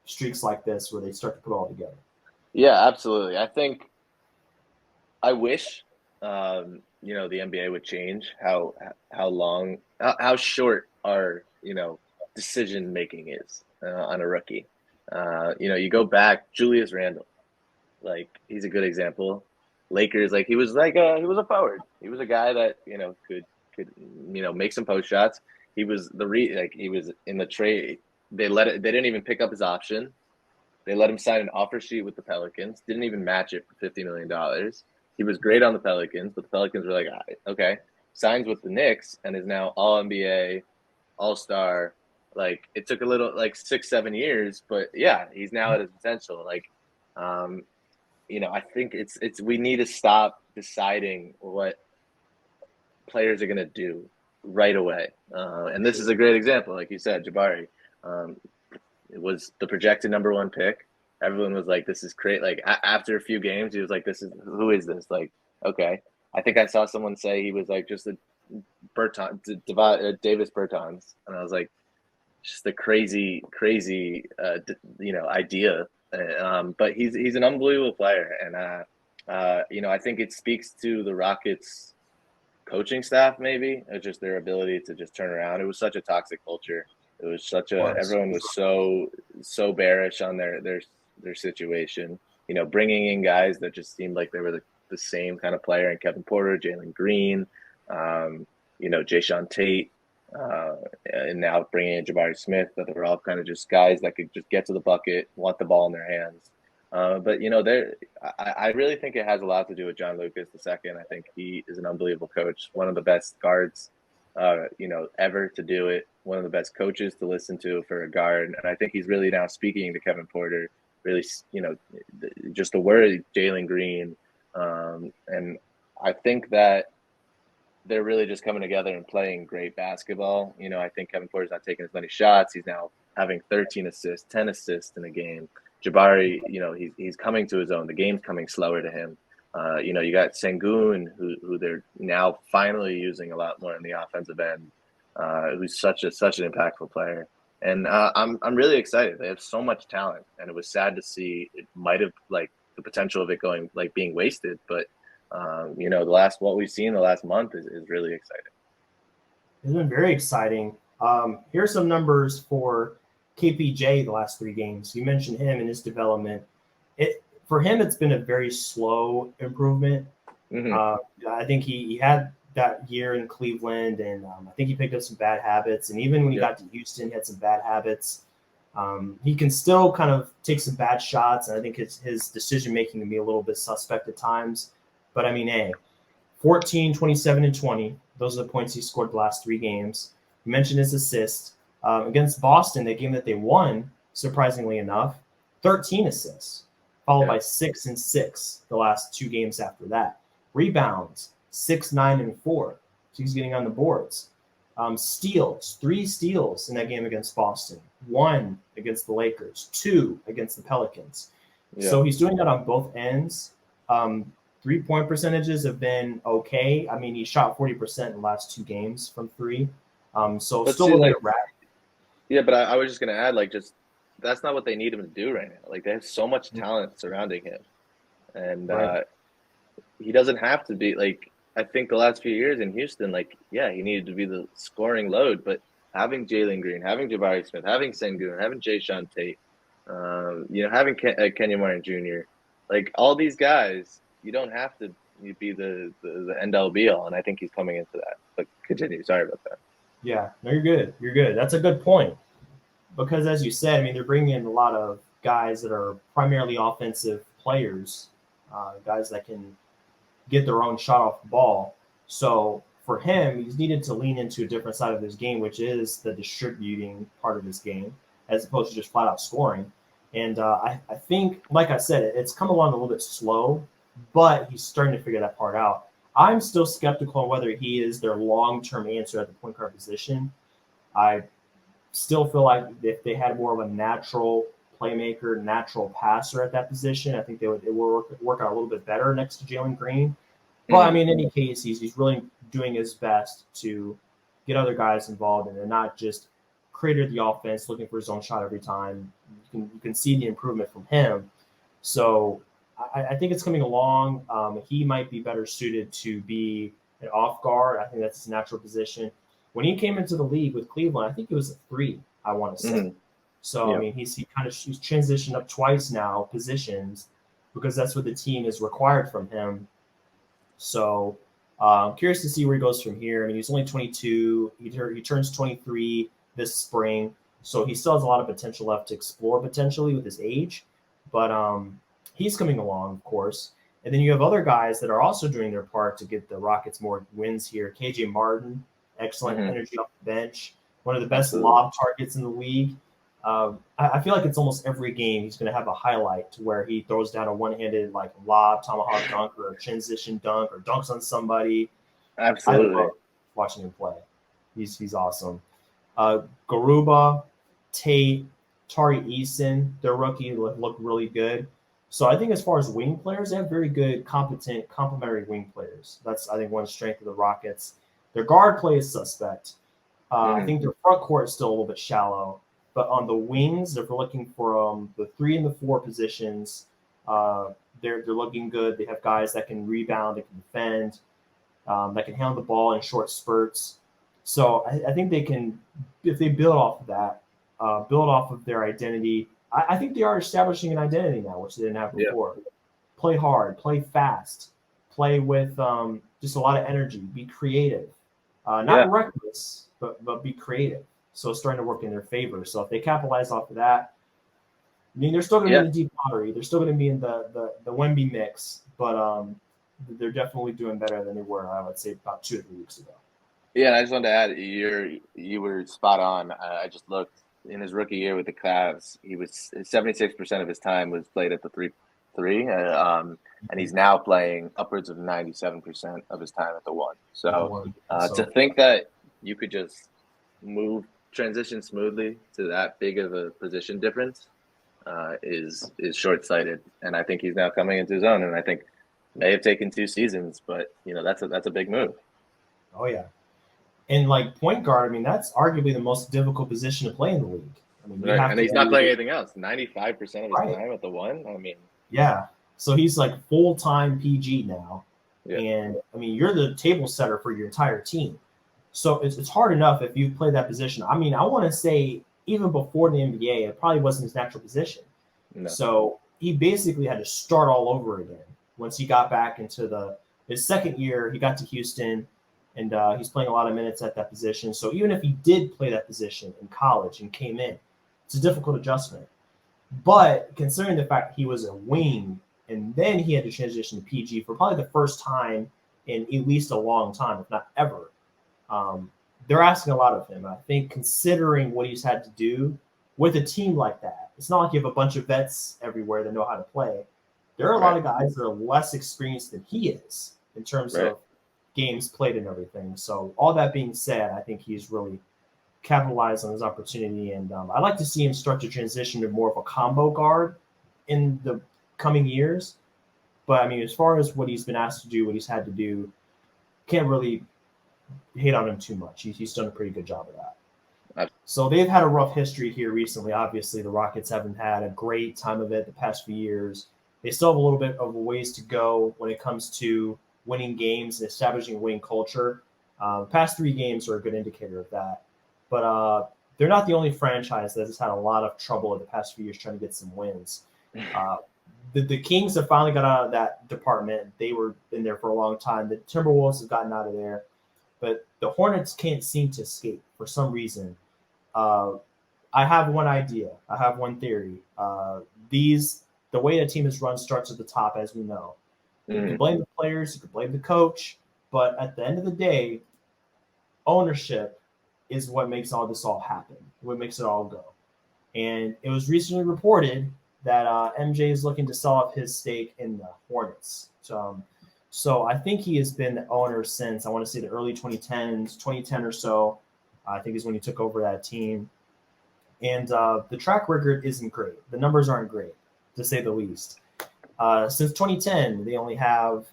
[SPEAKER 1] streaks like this where they start to put it all together.
[SPEAKER 2] Yeah, absolutely. I wish, the NBA would change how short our, decision making is on a rookie. You go back, Julius Randle, he's a good example. Lakers, he was he was a forward. He was a guy that could make some post shots. He was he was in the trade. They didn't even pick up his option. They let him sign an offer sheet with the Pelicans. Didn't even match it for $50 million. He was great on the Pelicans, but the Pelicans were like, okay. Signs with the Knicks and is now All NBA, All Star. It took a little 6-7 years, but yeah, he's now at his potential. I think it's we need to stop deciding what players are going to do right away. And this is a great example, like you said, Jabari. It was the projected number 1 pick. Everyone was like, this is great. After a few games, he was like, who is this? Okay. I think I saw someone say he was just a Davis Bertans. And I was like, just a crazy, idea. But he's an unbelievable player. And, I think it speaks to the Rockets coaching staff, maybe, just their ability to just turn around. It was such a toxic culture. It was everyone was so bearish on their situation, bringing in guys that just seemed like they were the same kind of player, and Kevin Porter, Jalen Green, Jayshawn Tate, and now bringing in Jabari Smith, that they were all kind of just guys that could just get to the bucket, want the ball in their hands. But I really think it has a lot to do with John Lucas II. I think he is an unbelievable coach, one of the best guards, ever to do it, one of the best coaches to listen to for a guard. And I think he's really now speaking to Kevin Porter, really, just the word Jalen Green. And I think that they're really just coming together and playing great basketball. I think Kevin Porter's not taking as many shots. He's now having 13 assists, 10 assists in a game. Jabari, he's coming to his own. The game's coming slower to him. You got Sengun, who they're now finally using a lot more in the offensive end, who's such an impactful player. And I'm really excited. They have so much talent, and it was sad to see it might have like the potential of it going like being wasted. But what we've seen the last month is really exciting.
[SPEAKER 1] It's been very exciting. Here's some numbers for KPJ the last 3 games. You mentioned him and his development. For him, it's been a very slow improvement. I think he had that year in Cleveland, and I think he picked up some bad habits. And even when he got to Houston, he had some bad habits. He can still kind of take some bad shots, and I think his decision making can be a little bit suspect at times. But I mean, hey, 14, 27, and 20. Those are the points he scored the last 3 games. You mentioned his assists. Against Boston, the game that they won, surprisingly enough, 13 assists, followed by 6 and 6 the last 2 games after that. Rebounds, 6, 9, and 4. So he's getting on the boards. Steals, 3 steals in that game against Boston, 1 against the Lakers, 2 against the Pelicans. Yeah. So he's doing that on both ends. 3-point percentages have been okay. I mean, he shot 40% in the last 2 games from 3. So but still looking at rat.
[SPEAKER 2] Yeah, but I was just going to add, that's not what they need him to do right now. They have so much talent surrounding him. And he doesn't have to be, I think the last few years in Houston, he needed to be the scoring load. But having Jalen Green, having Jabari Smith, having Sengun, having Jayshawn Tate, having Kenyon Martin Jr., all these guys, you don't have to be the end-all be-all, and I think he's coming into that. But continue. Sorry about that.
[SPEAKER 1] Yeah, no, you're good. You're good. That's a good point. Because as you said, I mean, they're bringing in a lot of guys that are primarily offensive players, guys that can get their own shot off the ball. So for him, he's needed to lean into a different side of his game, which is the distributing part of his game, as opposed to just flat-out scoring. And I think, like I said, it's come along a little bit slow, but he's starting to figure that part out. I'm still skeptical on whether he is their long-term answer at the point guard position. I still feel like if they had more of a natural playmaker, natural passer at that position, I think it would work out a little bit better next to Jalen Green. But, I mean, in any case, he's really doing his best to get other guys involved and not just create the offense, looking for his own shot every time. You can see the improvement from him. So I think it's coming along. He might be better suited to be an off guard. I think that's his natural position. When he came into the league with Cleveland, I think it was a 3, I want to say. So, I mean, he's transitioned up twice now, positions, because that's what the team is required from him. So I'm curious to see where he goes from here. I mean, he's only 22. He turns 23 this spring. So he still has a lot of potential left to explore potentially with his age. But he's coming along, of course. And then you have other guys that are also doing their part to get the Rockets more wins here. KJ Martin, excellent energy off the bench, one of the best lob targets in the league. I feel like it's almost every game he's going to have a highlight to where he throws down a one-handed lob, tomahawk dunk, or a transition dunk, or dunks on somebody.
[SPEAKER 2] Absolutely.
[SPEAKER 1] I love watching him play. He's awesome. Garuba, Tate, Tari Eason, their rookie looked really good. So I think as far as wing players, they have very good, competent, complementary wing players. That's, I think, one strength of the Rockets. Their guard play is suspect. I think their front court is still a little bit shallow. But on the wings, if we're looking for the 3 and the 4 positions, they're looking good. They have guys that can rebound, that can defend, that can handle the ball in short spurts. So I think they can, if they build off of that, build off of their identity. I think they are establishing an identity now, which they didn't have before. Yeah. Play hard, play fast, play with just a lot of energy, be creative. Not reckless, but be creative. So it's starting to work in their favor. So if they capitalize off of that, I mean, they're still going to be in the deep lottery. They're still going to be in the Wemby mix, but they're definitely doing better than they were, I would say, about 2 or 3 weeks ago.
[SPEAKER 2] Yeah, and I just wanted to add, you were spot on. I just looked in his rookie year with the Cavs. He was 76% of his time was played at the three, and he's now playing upwards of 97% of his time at the 1. So to think that you could just transition smoothly to that big of a position difference is short-sighted, and I think he's now coming into his own. And I think may have taken 2 seasons, but that's a big move.
[SPEAKER 1] Oh yeah, And like point guard, I mean, that's arguably the most difficult position to play in the league. I mean, you
[SPEAKER 2] Right.
[SPEAKER 1] have
[SPEAKER 2] And
[SPEAKER 1] to
[SPEAKER 2] he's not playing anything else. 95% of his
[SPEAKER 1] right.
[SPEAKER 2] time at the one. I mean,
[SPEAKER 1] Yeah. So he's like full-time PG now.
[SPEAKER 2] yeah.
[SPEAKER 1] And I mean, you're the table setter for your entire team. So it's hard enough if you play that position. I mean, I want to say even before the NBA, it probably wasn't his natural position.
[SPEAKER 2] No.
[SPEAKER 1] So he basically had to start all over again once he got back into his second year. He got to Houston, and he's playing a lot of minutes at that position. So even if he did play that position in college and came in, it's a difficult adjustment. But considering the fact he was a wing and then he had to transition to PG for probably the first time in at least a long time, if not ever, they're asking a lot of him. I think considering what he's had to do with a team like that, it's not like you have a bunch of vets everywhere that know how to play. There are a lot of guys that are less experienced than he is in terms of games played and everything. So all that being said, I think he's really capitalized on his opportunity. And I'd like to see him start to transition to more of a combo guard in the coming years. But, I mean, as far as what he's been asked to do, what he's had to do, can't really hate on him too much. He's done a pretty good job of that. So they've had a rough history here recently. Obviously, the Rockets haven't had a great time of it the past few years. They still have a little bit of a ways to go when it comes to winning games and establishing a winning culture. The past 3 games are a good indicator of that. But they're not the only franchise that has had a lot of trouble in the past few years trying to get some wins. The Kings have finally got out of that department. They were in there for a long time. The Timberwolves have gotten out of there. But the Hornets can't seem to escape for some reason. I have one idea. I have one theory. The way a team is run starts at the top, as we know. You can blame the players, you can blame the coach, but at the end of the day, ownership is what makes all this all happen, what makes it all go. And it was recently reported that MJ is looking to sell off his stake in the Hornets. So I think he has been the owner since, I want to say, the early 2010s, 2010 or so. I think is when he took over that team. And the track record isn't great. The numbers aren't great, to say the least. Since 2010, they only have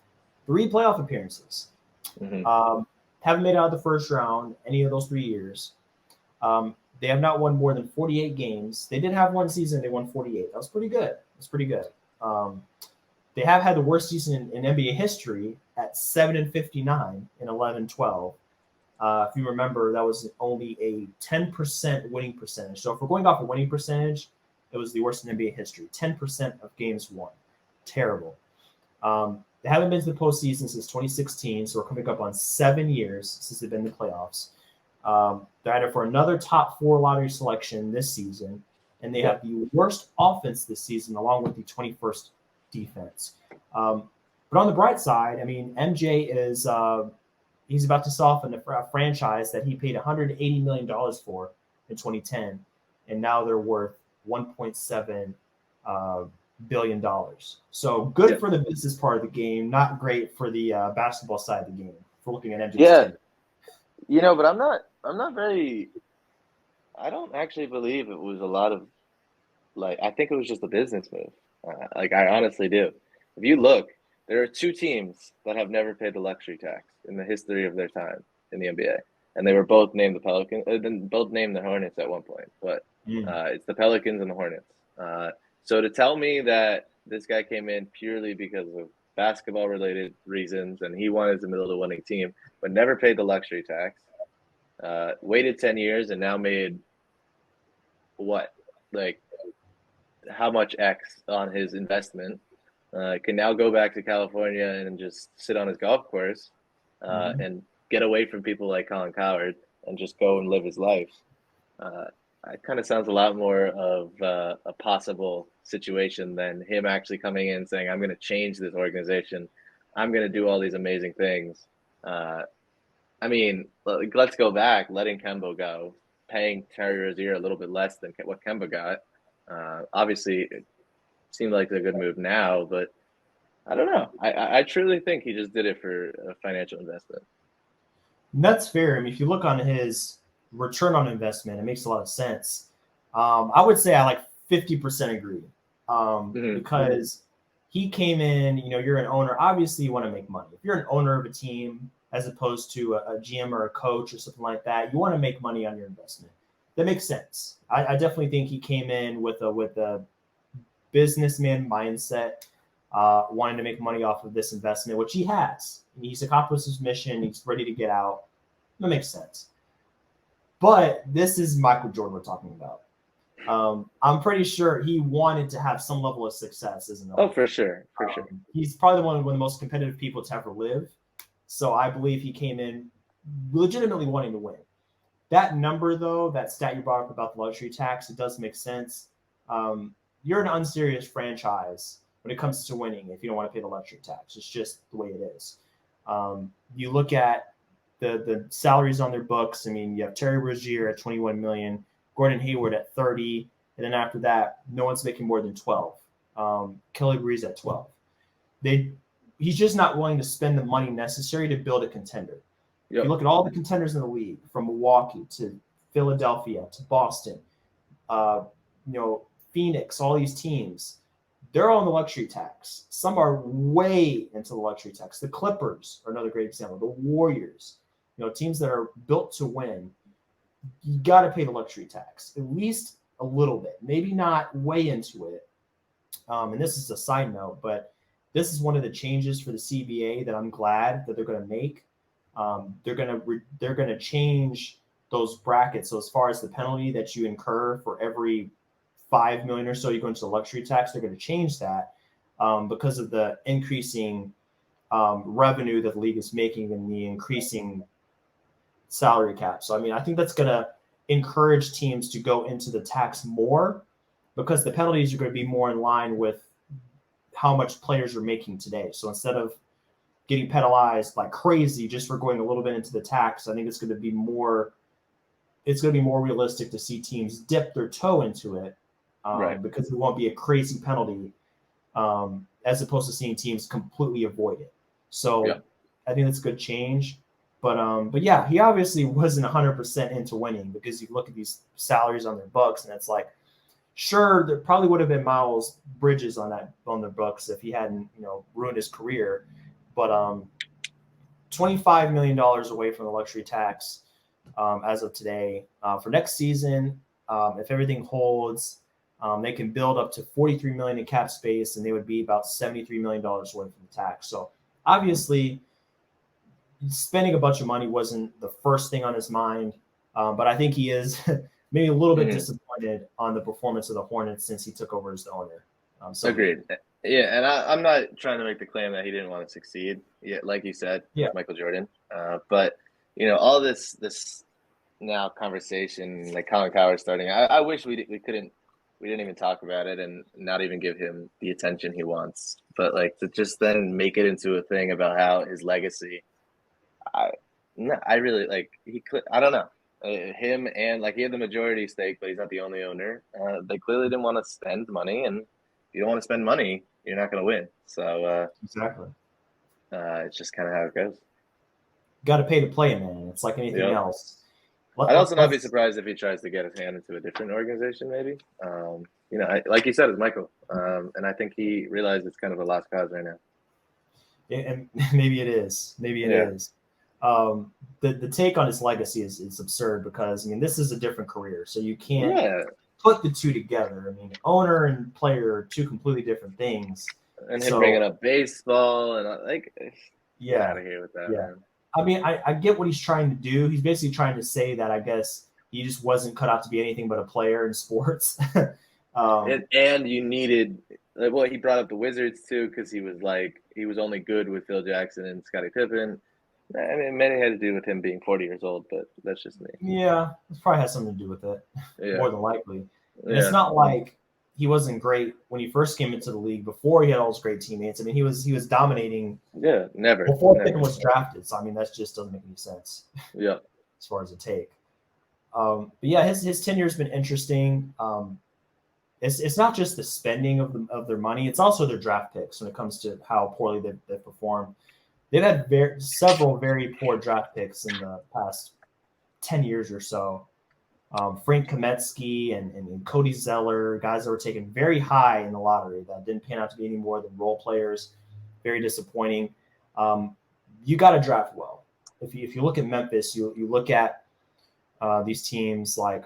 [SPEAKER 1] 3 playoff appearances. Haven't made it out of the first round any of those 3 years. They have not won more than 48 games. They did have one season they won 48. That was pretty good. They have had the worst season in NBA history at 7-59 in 11-12. If you remember, that was only a 10% winning percentage. So if we're going off a winning percentage, it was the worst in NBA history. 10% of games won. Terrible. They haven't been to the postseason since 2016, so we're coming up on 7 years since they've been in the playoffs. They're headed for another top 4 lottery selection this season, and they have the worst offense this season, along with the 21st defense. But on the bright side, I mean, MJ is he's about to soften a franchise that he paid $180 million for in 2010, and now they're worth $1.7 billion. So good for the business part of the game, not great for the basketball side of the game. For looking at MJ's team.
[SPEAKER 2] But I'm not very. I don't actually believe it was a lot of, I think it was just a business move. I honestly do. If you look, there are 2 teams that have never paid the luxury tax in the history of their time in the NBA, and they were both named the Pelicans, both named the Hornets at one point. But it's the Pelicans and the Hornets. So to tell me that this guy came in purely because of basketball-related reasons and he wanted to build a winning team, but never paid the luxury tax, waited 10 years and now made what? How much X on his investment, can now go back to California and just sit on his golf course and get away from people like Colin Cowherd and just go and live his life. It kind of sounds a lot more of a possible situation than him actually coming in saying, I'm going to change this organization. I'm going to do all these amazing things. I mean, let's go back, letting Kemba go, paying Terry Rozier a little bit less than what Kemba got. Obviously, it seemed like a good move now, but I don't know. I truly think he just did it for a financial investment.
[SPEAKER 1] That's fair. I mean, if you look on his return on investment, it makes a lot of sense. I would say I 50% agree because he came in, you're an owner. Obviously, you want to make money. If you're an owner of a team, as opposed to a GM or a coach or something like that. You want to make money on your investment. That makes sense. I definitely think he came in with a businessman mindset, wanting to make money off of this investment, which he has. He's accomplished his mission. He's ready to get out. That makes sense. But this is Michael Jordan we're talking about. I'm pretty sure he wanted to have some level of success, isn't it?
[SPEAKER 2] Oh, for sure.
[SPEAKER 1] He's probably one of the most competitive people to ever live. So I believe he came in legitimately wanting to win. That number, though, that stat you brought up about the luxury tax, it does make sense. You're an unserious franchise when it comes to winning if you don't want to pay the luxury tax. It's just the way it is. You look at the salaries on their books. I mean, you have Terry Rozier at $21 million, Gordon Hayward at 30, and then after that, no one's making more than 12. Kelly Oubre at 12. He's just not willing to spend the money necessary to build a contender. Yep. If you look at all the contenders in the league, from Milwaukee to Philadelphia to Boston, Phoenix, all these teams, they're all on the luxury tax. Some are way into the luxury tax. The Clippers are another great example. The Warriors, teams that are built to win, you got to pay the luxury tax, at least a little bit, maybe not way into it. And this is a side note, but this is one of the changes for the CBA that I'm glad that they're going to make. They're going to change those brackets. So as far as the penalty that you incur for every $5 million or so you go into the luxury tax, they're going to change that because of the increasing revenue that the league is making and the increasing salary cap. So, I think that's going to encourage teams to go into the tax more because the penalties are going to be more in line with how much players are making today. So instead of getting penalized like crazy just for going a little bit into the tax, I think it's going to be more realistic to see teams dip their toe into it because it won't be a crazy penalty as opposed to seeing teams completely avoid it. So I think that's a good change. But yeah, he obviously wasn't 100% into winning because you look at these salaries on their books and it's like, sure, there probably would have been Miles Bridges on their books if he hadn't, ruined his career. But $25 million away from the luxury tax as of today. For next season, if everything holds, they can build up to $43 million in cap space, and they would be about $73 million away from the tax. So obviously, spending a bunch of money wasn't the first thing on his mind, but I think he is maybe a little bit disappointed on the performance of the Hornets since he took over as the owner.
[SPEAKER 2] Agreed. Yeah, and I'm not trying to make the claim that he didn't want to succeed. Yeah, like you said, Michael Jordan. But all this now conversation, like Colin Cowherd starting, I wish we didn't even talk about it and not even give him the attention he wants. But like to just then make it into a thing about how his legacy. I really like he could. I don't know him and like he had the majority stake, but he's not the only owner. They clearly didn't want to spend money, and if you don't want to spend money, you're not going to win. So
[SPEAKER 1] exactly,
[SPEAKER 2] it's just kind of how it goes.
[SPEAKER 1] Got to pay to play, man. It's like anything else.
[SPEAKER 2] I'd also not be surprised if he tries to get his hand into a different organization, maybe. Like you said, it's Michael, and I think he realized it's kind of a lost cause right now.
[SPEAKER 1] And maybe it is. Maybe it is. The take on his legacy is absurd because this is a different career, so you can't put the two together. Owner and player are two completely different things.
[SPEAKER 2] And him bringing up baseball and get out of here with that. Man.
[SPEAKER 1] I get what he's trying to do. He's basically trying to say that I guess he just wasn't cut out to be anything but a player in sports.
[SPEAKER 2] And you needed. Well, he brought up the Wizards too because he was only good with Phil Jackson and Scottie Pippen. Many had to do with him being 40 years old, but that's just me. Yeah,
[SPEAKER 1] it probably has something to do with it, more than likely. And it's not like he wasn't great when he first came into the league before he had all his great teammates. He was dominating.
[SPEAKER 2] Yeah, never.
[SPEAKER 1] Before Pippen was drafted, so that just doesn't make any sense.
[SPEAKER 2] Yeah,
[SPEAKER 1] as far as a take. But yeah, his tenure has been interesting. It's not just the spending of their money; it's also their draft picks when it comes to how poorly they've performed. They've had several very poor draft picks in the past 10 years or so. Frank Kaminsky and Cody Zeller, guys that were taken very high in the lottery that didn't pan out to be any more than role players. Very disappointing. You got to draft well. if you look at Memphis, you look at these teams like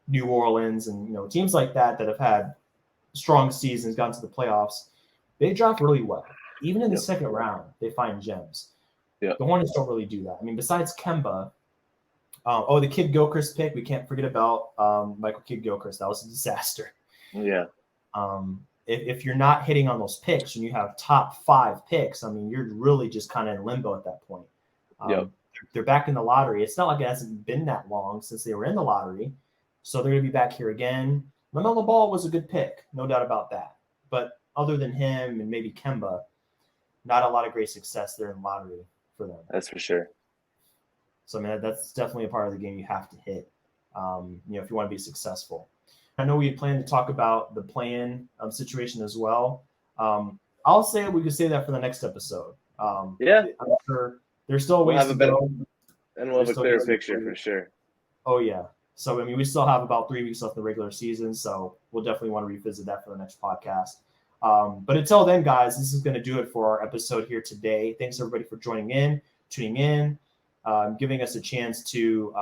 [SPEAKER 1] New Orleans and teams like that have had strong seasons, gotten to the playoffs. They draft really well. Even in the second round, they find gems. The Hornets don't really do that. I mean, besides Kemba, the Kid Gilchrist pick, we can't forget about Michael Kidd Gilchrist. That was a disaster.
[SPEAKER 2] Yeah.
[SPEAKER 1] If you're not hitting on those picks and you have top 5 picks, I mean, you're really just kind of in limbo at that point. They're back in the lottery. It's not like it hasn't been that long since they were in the lottery. So they're going to be back here again. LaMelo Ball was a good pick, no doubt about that. But other than him and maybe Kemba, not a lot of great success there in the lottery for them.
[SPEAKER 2] That's for sure.
[SPEAKER 1] So, I mean, that's definitely a part of the game you have to hit, if you want to be successful. I know we had planned to talk about the play-in situation as well. I'll say we could say that for the next episode. I'm sure there's still ways to go.
[SPEAKER 2] And we'll have a clearer picture for sure.
[SPEAKER 1] Oh, yeah. So, I mean, we still have about 3 weeks left in the regular season, so we'll definitely want to revisit that for the next podcast. But until then, guys, this is going to do it for our episode here today. Thanks, everybody, for tuning in, giving us a chance to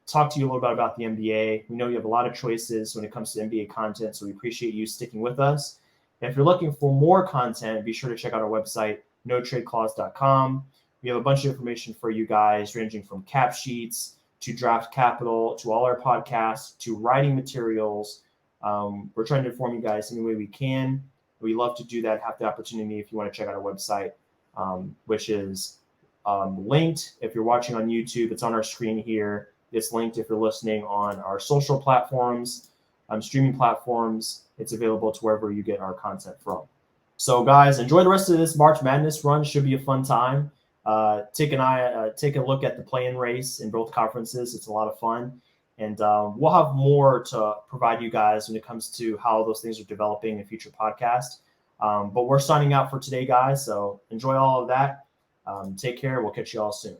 [SPEAKER 1] talk to you a little bit about the NBA. We know you have a lot of choices when it comes to NBA content, so we appreciate you sticking with us. And if you're looking for more content, be sure to check out our website, notradeclause.com. We have a bunch of information for you guys, ranging from cap sheets to draft capital to all our podcasts to writing materials. We're trying to inform you guys any way we can. We love to do that. Have the opportunity if you want to check out our website, which is linked. If you're watching on YouTube, it's on our screen here. It's linked if you're listening on our social platforms, streaming platforms. It's available to wherever you get our content from. So, guys, enjoy the rest of this March Madness run. Should be a fun time. Take a look at the play-in race in both conferences. It's a lot of fun. And we'll have more to provide you guys when it comes to how those things are developing in future podcasts. But we're signing out for today, guys. So enjoy all of that. Take care. We'll catch you all soon.